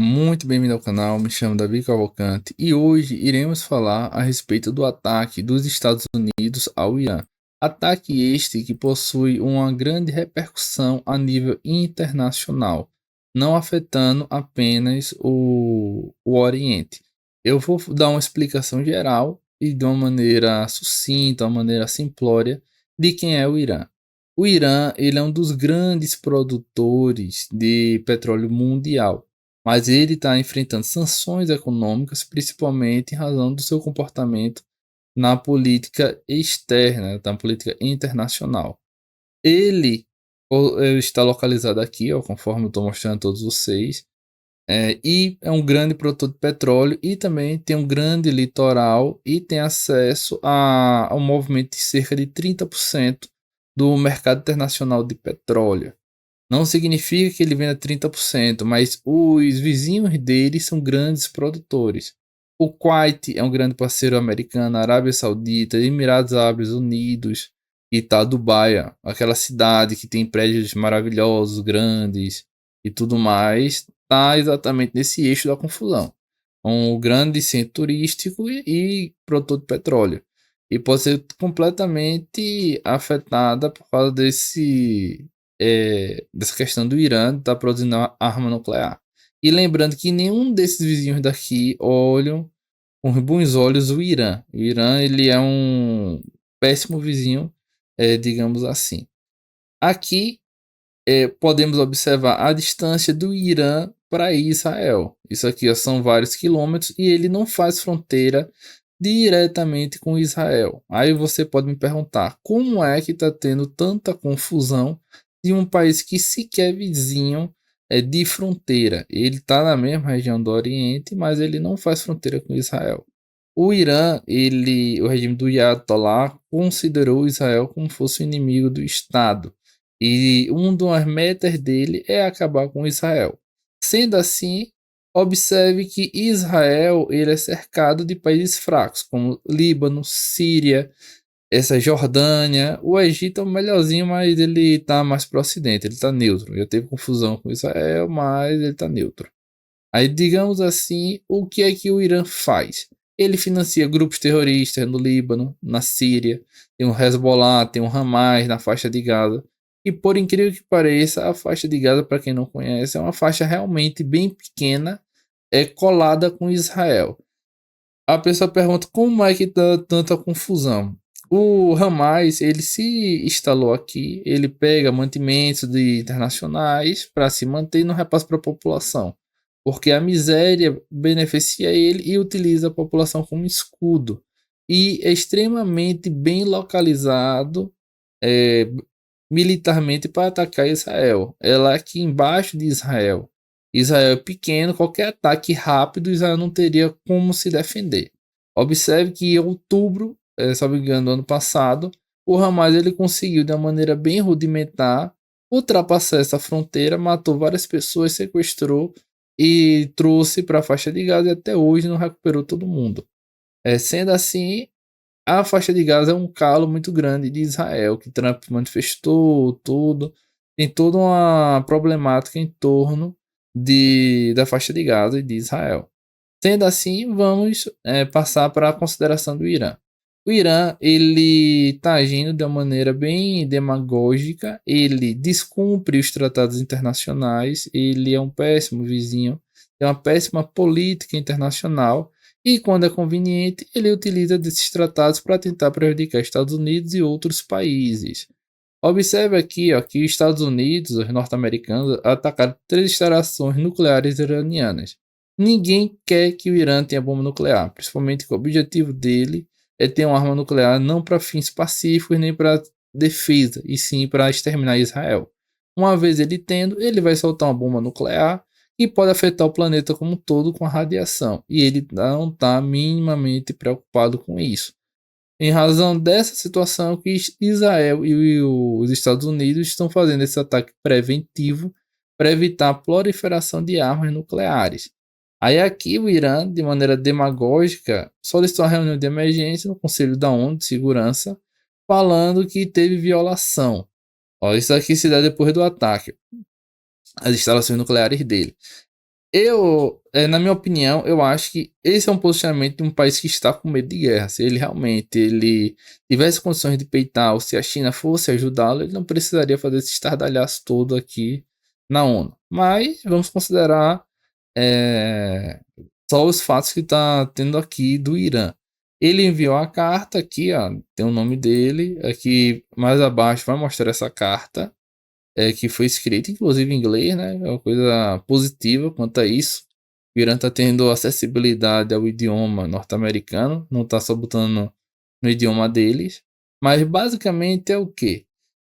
Muito bem-vindo ao canal, me chamo Davi Cavalcante e hoje iremos falar a respeito do ataque dos Estados Unidos ao Irã. Ataque este que possui uma grande repercussão a nível internacional, não afetando apenas o Oriente. Eu vou dar uma explicação geral e de uma maneira sucinta, uma maneira simplória, de quem é o Irã. O Irã, ele é um dos grandes produtores de petróleo mundial, mas ele está enfrentando sanções econômicas, principalmente em razão do seu comportamento na política externa, na política internacional. Ele está localizado aqui, ó, conforme eu estou mostrando a todos vocês, e é um grande produtor de petróleo e também tem um grande litoral e tem acesso ao movimento de cerca de 30% do mercado internacional de petróleo. Não significa que ele venda 30%, mas os vizinhos dele são grandes produtores. O Kuwait é um grande parceiro americano, a Arábia Saudita, Emirados Árabes Unidos e tá Dubai, aquela cidade que tem prédios maravilhosos, grandes e tudo mais, tá exatamente nesse eixo da confusão. Um grande centro turístico e produtor de petróleo. E pode ser completamente afetada por causa dessa questão do Irã estar produzindo arma nuclear. E lembrando que nenhum desses vizinhos daqui olham com bons olhos o Irã. O Irã ele é um péssimo vizinho, digamos assim. Aqui podemos observar a distância do Irã para Israel. Isso aqui ó, são vários quilômetros e ele não faz fronteira diretamente com Israel. Aí você pode me perguntar como é que está tendo tanta confusão de um país que sequer é vizinho de fronteira. Ele está na mesma região do Oriente, mas ele não faz fronteira com Israel. O Irã, o regime do Ayatollah, considerou Israel como fosse o inimigo do Estado. E uma das metas dele é acabar com Israel. Sendo assim, observe que Israel ele é cercado de países fracos, como Líbano, Síria, essa Jordânia. O Egito é o melhorzinho, mas ele está mais para o ocidente, ele está neutro. Já teve confusão com Israel, mas ele está neutro. Aí, digamos assim, o que é que o Irã faz? Ele financia grupos terroristas no Líbano, na Síria, tem o Hezbollah, tem o Hamas na faixa de Gaza. E por incrível que pareça, a faixa de Gaza, para quem não conhece, é uma faixa realmente bem pequena, colada com Israel. A pessoa pergunta como é que dá tanta confusão. O Hamas, ele se instalou aqui, ele pega mantimentos internacionais para se manter e não repassa para a população, porque a miséria beneficia ele e utiliza a população como escudo. E é extremamente bem localizado é, militarmente para atacar Israel. Ela é aqui embaixo de Israel. Israel é pequeno, qualquer ataque rápido, Israel não teria como se defender. Observe que em outubro, se não me engano, do ano passado, o Hamas ele conseguiu, de uma maneira bem rudimentar, ultrapassar essa fronteira, matou várias pessoas, sequestrou e trouxe para a faixa de Gaza e até hoje não recuperou todo mundo. Sendo assim, a faixa de Gaza é um calo muito grande de Israel, que Trump manifestou tudo. Tem toda uma problemática em torno da faixa de Gaza e de Israel. Sendo assim, vamos passar para a consideração do Irã. O Irã ele está agindo de uma maneira bem demagógica, ele descumpre os tratados internacionais, ele é um péssimo vizinho, tem uma péssima política internacional e, quando é conveniente, ele utiliza desses tratados para tentar prejudicar Estados Unidos e outros países. Observe aqui ó, que os Estados Unidos, os norte-americanos, atacaram 3 instalações nucleares iranianas. Ninguém quer que o Irã tenha bomba nuclear, principalmente que o objetivo dele é ter uma arma nuclear não para fins pacíficos nem para defesa, e sim para exterminar Israel. Uma vez ele tendo, ele vai soltar uma bomba nuclear e pode afetar o planeta como um todo com a radiação, e ele não está minimamente preocupado com isso. Em razão dessa situação que Israel e os Estados Unidos estão fazendo esse ataque preventivo para evitar a proliferação de armas nucleares. Aí aqui o Irã, de maneira demagógica, solicitou uma reunião de emergência no Conselho da ONU de Segurança, falando que teve violação. Ó, isso aqui se dá depois do ataque às instalações nucleares dele. Na minha opinião, eu acho que esse é um posicionamento de um país que está com medo de guerra. Se ele realmente tivesse condições de peitar, ou se a China fosse ajudá-lo, ele não precisaria fazer esse estardalhaço todo aqui na ONU. Mas vamos considerar é, só os fatos que está tendo aqui do Irã. Ele enviou a carta aqui, ó, tem o nome dele. Aqui mais abaixo vai mostrar essa carta que foi escrita, inclusive em inglês, né? É uma coisa positiva quanto a isso. O Irã está tendo acessibilidade ao idioma norte-americano, não está só botando no idioma deles. Mas basicamente é o que?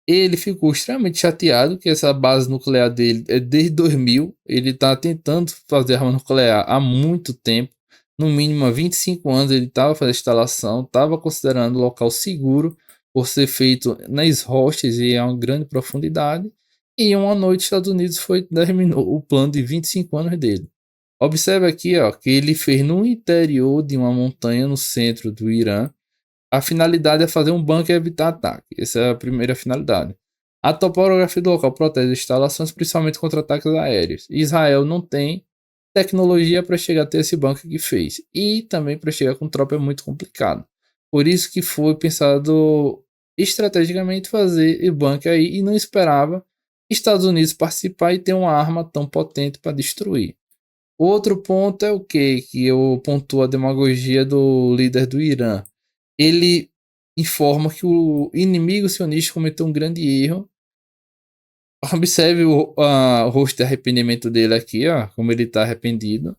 Ele ficou extremamente chateado que essa base nuclear dele é desde 2000. Ele está tentando fazer arma nuclear há muito tempo. No mínimo há 25 anos ele estava fazendo a instalação, estava considerando o local seguro por ser feito nas rochas e a uma grande profundidade. E em uma noite, os Estados Unidos terminou o plano de 25 anos dele. Observe aqui ó, que ele fez no interior de uma montanha no centro do Irã. A finalidade é fazer um bunker e evitar ataque. Essa é a primeira finalidade. A topografia do local protege as instalações, principalmente contra ataques aéreos. Israel não tem tecnologia para chegar até esse bunker que fez. E também para chegar com tropa é muito complicado. Por isso que foi pensado estrategicamente fazer o bunker aí e não esperava Estados Unidos participar e ter uma arma tão potente para destruir. Outro ponto é o que eu pontuo a demagogia do líder do Irã. Ele informa que o inimigo sionista cometeu um grande erro. Observe o rosto de arrependimento dele aqui, ó, como ele está arrependido.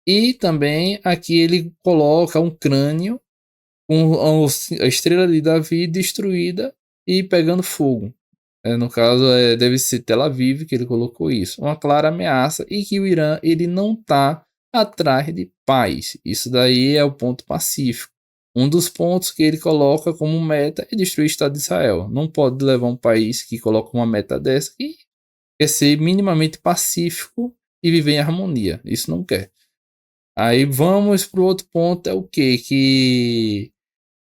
E também aqui ele coloca um crânio com a estrela de Davi destruída e pegando fogo. No caso, deve ser Tel Aviv que ele colocou isso. Uma clara ameaça e que o Irã ele não está atrás de paz. Isso daí é o ponto pacífico. Um dos pontos que ele coloca como meta é destruir o Estado de Israel. Não pode levar um país que coloca uma meta dessa e quer ser minimamente pacífico e viver em harmonia. Isso não quer. Aí vamos para o outro ponto, é o quê? Que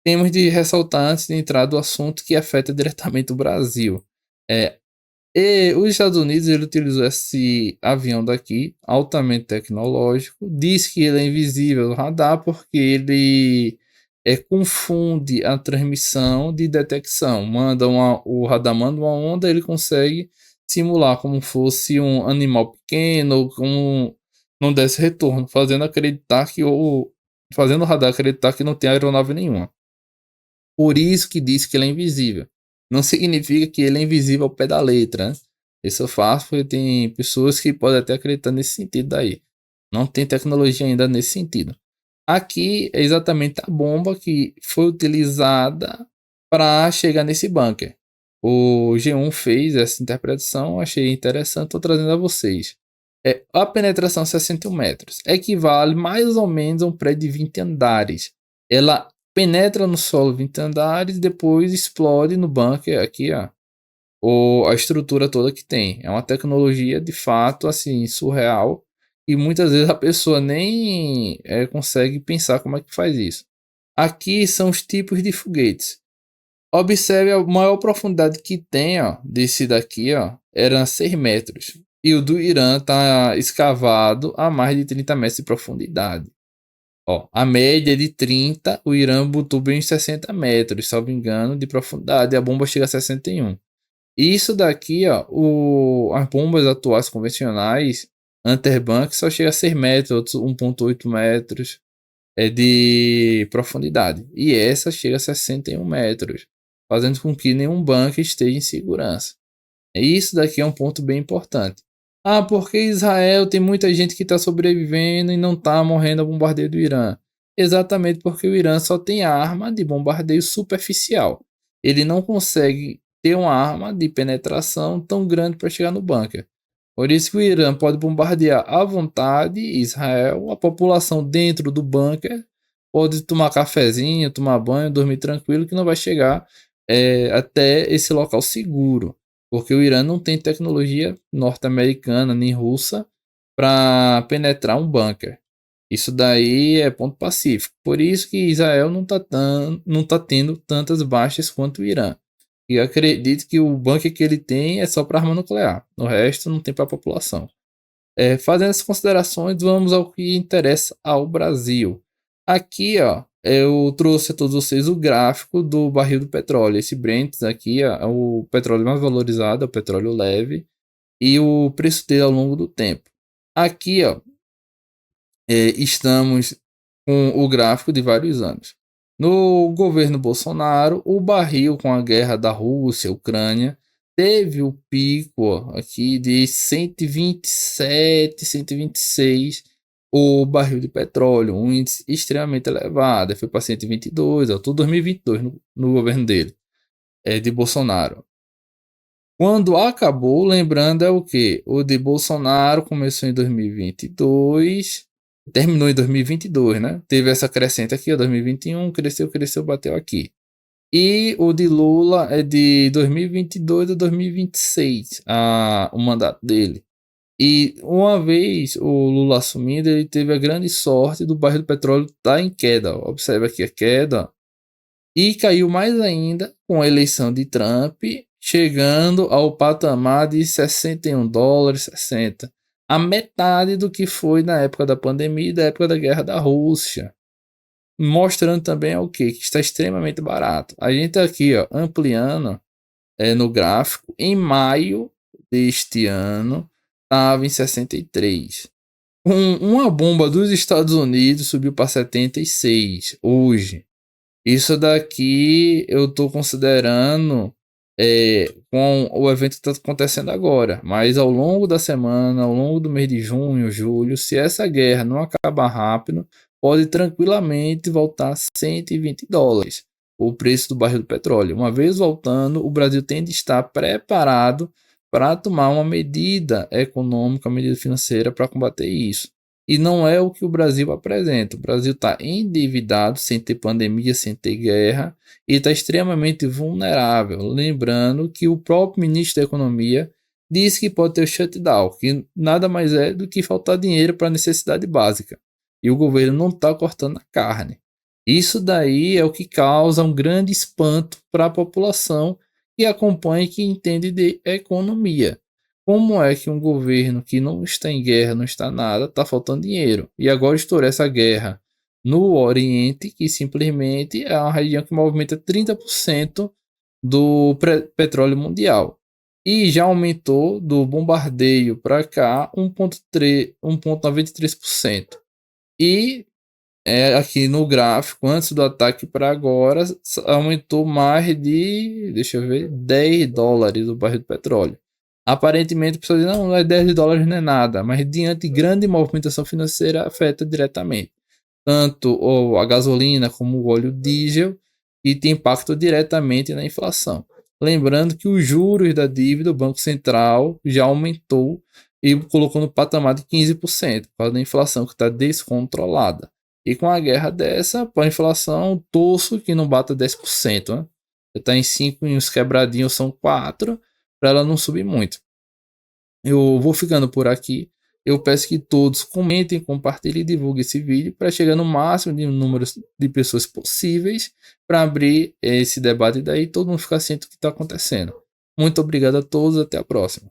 temos de ressaltar antes de entrar do assunto que afeta diretamente o Brasil. E os Estados Unidos ele utilizou esse avião daqui, altamente tecnológico, diz que ele é invisível no radar porque ele confunde a transmissão de detecção. O radar manda uma onda, ele consegue simular como fosse um animal pequeno, como não desse retorno, fazendo o radar acreditar que não tem aeronave nenhuma. Por isso que diz que ele é invisível. Não significa que ele é invisível ao pé da letra, né? Isso eu faço porque tem pessoas que podem até acreditar nesse sentido daí. Não tem tecnologia ainda nesse sentido. Aqui é exatamente a bomba que foi utilizada para chegar nesse bunker. O G1 fez essa interpretação, achei interessante, estou trazendo a vocês. A penetração 61 metros equivale mais ou menos a um prédio de 20 andares. Ela penetra no solo 20 andares e depois explode no bunker aqui, ó, ou a estrutura toda que tem. É uma tecnologia de fato assim surreal e muitas vezes a pessoa nem consegue pensar como é que faz isso. Aqui são os tipos de foguetes. Observe a maior profundidade que tem, ó, desse daqui, ó, era 6 metros. E o do Irã está escavado a mais de 30 metros de profundidade. Ó, a média é de 30, o Irã botou bem 60 metros, salvo engano, de profundidade. A bomba chega a 61. Isso daqui, ó, as bombas atuais convencionais, Anterbank, só chega a 6 metros, outros 1,8 metros de profundidade. E essa chega a 61 metros, fazendo com que nenhum bunker esteja em segurança. E isso daqui é um ponto bem importante. Ah, porque Israel tem muita gente que está sobrevivendo e não está morrendo ao bombardeio do Irã. Exatamente porque o Irã só tem arma de bombardeio superficial. Ele não consegue ter uma arma de penetração tão grande para chegar no bunker. Por isso que o Irã pode bombardear à vontade Israel, a população dentro do bunker pode tomar cafezinho, tomar banho, dormir tranquilo, que não vai chegar até esse local seguro. Porque o Irã não tem tecnologia norte-americana nem russa para penetrar um bunker. Isso daí é ponto pacífico. Por isso que Israel não tá tendo tantas baixas quanto o Irã. E acredito que o bunker que ele tem é só para arma nuclear. O resto não tem para a população. Fazendo essas considerações, vamos ao que interessa ao Brasil. Aqui, ó, eu trouxe a todos vocês o gráfico do barril do petróleo. Esse Brent aqui ó, é o petróleo mais valorizado, é o petróleo leve, e o preço dele ao longo do tempo. Aqui, ó, estamos com o gráfico de vários anos. No governo Bolsonaro, o barril com a guerra da Rússia, Ucrânia, teve o pico ó, aqui de 127, 126 o barril de petróleo, um índice extremamente elevado, foi para 122, ó, tudo 2022 no governo dele, de Bolsonaro. Quando acabou, lembrando é o que? O de Bolsonaro começou em 2022, terminou em 2022, né? Teve essa crescente aqui, ó, 2021, cresceu, cresceu, bateu aqui. E o de Lula é de 2022 a 2026, o mandato dele. E uma vez o Lula assumindo, ele teve a grande sorte do barril do petróleo estar em queda. Observe aqui a queda. E caiu mais ainda com a eleição de Trump, chegando ao patamar de 61 dólares, 60. A metade do que foi na época da pandemia e da época da guerra da Rússia. Mostrando também o que está extremamente barato. A gente aqui ó, ampliando no gráfico, em maio deste ano, estava em 63. Uma bomba dos Estados Unidos subiu para 76 hoje. Isso daqui eu estou considerando com o evento que está acontecendo agora. Mas ao longo da semana, ao longo do mês de junho, julho, se essa guerra não acabar rápido, pode tranquilamente voltar a 120 dólares o preço do barril do petróleo. Uma vez voltando, o Brasil tem de estar preparado para tomar uma medida econômica, uma medida financeira para combater isso. E não é o que o Brasil apresenta. O Brasil está endividado, sem ter pandemia, sem ter guerra, e está extremamente vulnerável. Lembrando que o próprio ministro da Economia disse que pode ter o shutdown, que nada mais é do que faltar dinheiro para necessidade básica. E o governo não está cortando a carne. Isso daí é o que causa um grande espanto para a população que acompanha e que entende de economia. Como é que um governo que não está em guerra, não está nada, está faltando dinheiro? E agora estourou essa guerra no Oriente, que simplesmente é uma região que movimenta 30% do petróleo mundial. E já aumentou do bombardeio para cá 1,93%. E aqui no gráfico, antes do ataque para agora, aumentou mais de, deixa eu ver, 10 dólares o barril de petróleo. Aparentemente, a pessoa diz, não, é 10 dólares não é nada, mas diante de grande movimentação financeira afeta diretamente tanto a gasolina como o óleo diesel e tem impacto diretamente na inflação. Lembrando que os juros da dívida, o Banco Central já aumentou e colocou no patamar de 15%, por causa da inflação que está descontrolada. E com a guerra dessa, para a inflação, torço que não bata 10%. Né? Está em 5 e uns quebradinhos são 4, para ela não subir muito. Eu vou ficando por aqui. Eu peço que todos comentem, compartilhem e divulguem esse vídeo para chegar no máximo de número de pessoas possíveis para abrir esse debate e daí todo mundo ficar ciente do que está acontecendo. Muito obrigado a todos, até a próxima.